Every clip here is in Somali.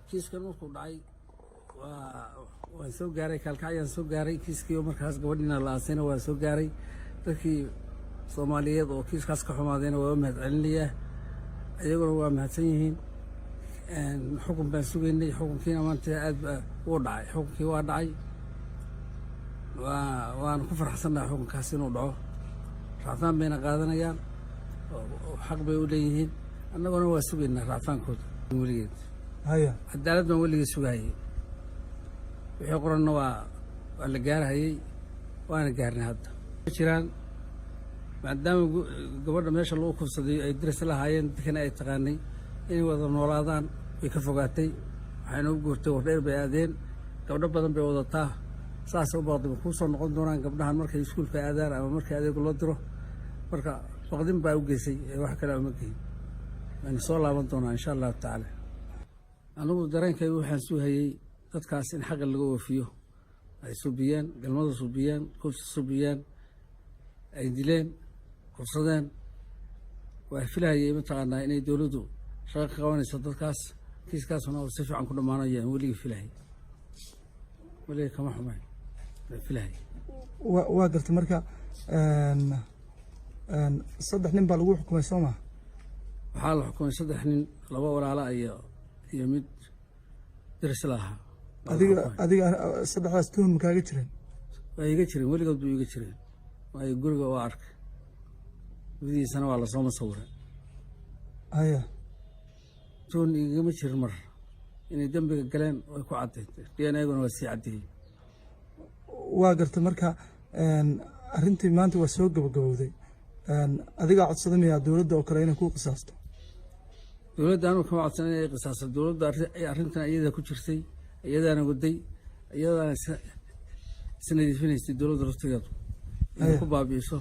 kiiskan markuu dhacay waan soo gaaray kalkacyaan soo gaaray kiiskii markaas gabadhiina la aasayna waa soo gaaray dadkii Soomaaliyeed oo kiiskaas ka xumaadayna waa mahad celinayaa ayaguna waa mahadsan yihiin xukun baan sugaynay xukunkiina maanta aad u dhacay xukunkii waa dhacay waan ku faraxsanahay xukunkaas inuu dhaco raacfaan bayna qaadanayaan xaq bay u leeyihiin annaguna waa sugaynaa raacfaankooda weligeed cadaalad baan weligeed sugahayay wixii qoranna waa la gaarahayay waana gaarnay hadda jiraan maadaama gabadha meesha lagu kufsaday ay diris lahaayeen dadkana ay taqaanay inay wada noolaadaan way ka fogaatay waxayna u guurtay wardheer bay aadeen gabdho badan bay wadataa saas u baaqdaba kuu soo noqon doonaan gabdhahan markay iskuulka aadaan ama markii adeeg loo diro marka baqdin baa u geysay wax kale uma geyn waana soo laaban doonaa insha allahu tacaala anigu dareenkaygu waxaan suu hayey dadkaas in xaqa laga oofiyo ay subiyeen galmada subiyeen kufsi subiyeen ay dileen kufsadeen waa filahayay mataqaanaa inay dowladdu shaqo ka qabanayso dadkaas kiiskaasuna oo si fiican ku dhammaanayaan weligii filahayay weligii kama xumayn waa filahayay waa gartay marka saddex nin baa lagu xukumay soo maa waxaa la xukumay 3 nin 2 walaala iyo mid diris lahaa adiga saddexdaas tuhun ma kaaga jireen waa iga jireen weligood buu iga jireen waayo guriga waa arkay gudihiisana waa lasoo masawiray tuhun igama jirin mar inay dembiga galeen way ku caddayd DNAguna waa sii caddeeyey waa gartay marka arrintii maanta waa soo gabagabowday adigaa codsaday miyaa dowladda oo kale inay ku qisaasto dowladda anuu kama codsan inay qisaasto dowladda arrintan iyada ku jirtay iyadaana waday iyadaana isnadiifinaysay dowladda laftigeedu inay ku baabi'iso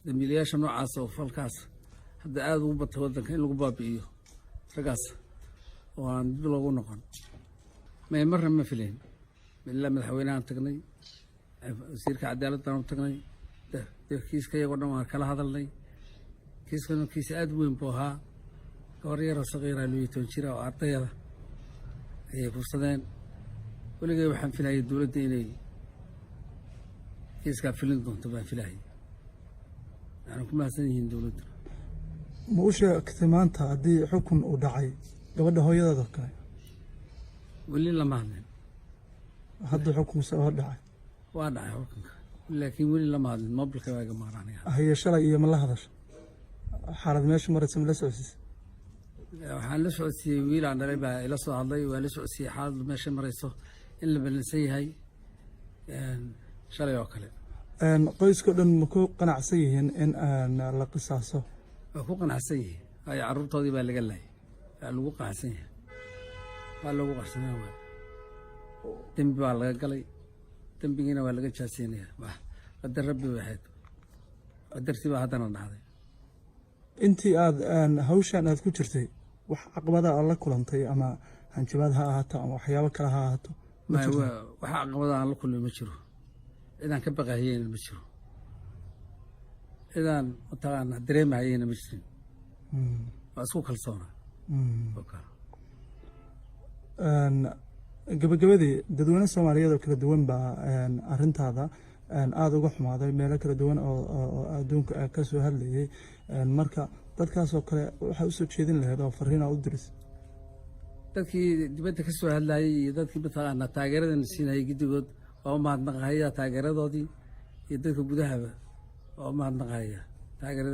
dambiilayaasha noocaas oo falkaas hadda aada ugu batay waddanka in lagu baabi'iyo raggaas oo aan dib loogu noqon may marna ma filayn ilaa madaxweynahan tagnay wasiirka cadaaladdan u tagnay kiiska iyagoo dhan waan kala hadalnay kiiskanu kiis aad weyn buu ahaa gabar yaroo saqiira 12 jira oo ardayada ayay kufsadeen weligay waxaan filayay dowladda inay kiiskaa filin doonto baan filayay waxaan ku mahadsan yihiin dowladda ma u sheegtay maanta haddii xukun uu dhacay gabadha hooyadeeda kale weli lama hadlin hadda xukunsa oo dhacay waa dhacay xukunka laakiin weli lama hadlin mobilka waa iga maqnaanaya haye shalay iyo ma la hadasho xaalad meesha maraysa ma la socodsiisay waxaan la socodsiiyey wiil aan dhalay baa ila soo hadlay waa la socodsiiyey xaaladdu meesha marayso in la balansan yahay shalay oo kale qoyskao dhan ma ku qanacsan yihiin in la qisaaso waa ku qanacsan yihiin waayo carruurtoodii baa laga laayay waa lagu qanacsan yahay waa lagu qarsanaa waay dembi baa laga galay dembigiina waa laga jaaseynayaa qadar rabbi bay ahayd qadartii baa haddana dhacday intii aad hawshan aad ku jirtay wax caqabada aad la kulantay ama hanjabaad ha ahaato ama waxyaabo kale ha ahaato wax caqabada aan la kulmay ma jiro cidaan ka baqahayeyna ma jiro cidaan mataqaana dareemahayeyna ma jirin waa isku kalsoona gabagabadii dadweyne Soomaaliyeed oo kala duwan baa arrintaada aada uga xumaaday meelo kala duwan oo adduunka ka soo hadlayay marka dadkaasoo kale waxaa usoo jeedin lahayd oo fariina u diris dadkii dibadda ka soo hadlayay iyo dadkii mataqaana taageeradana siinayay guddigood waa u mahadnaqahaya taageeradoodii iyo dadka gudahaba waa u mahadnaqahaya taageerada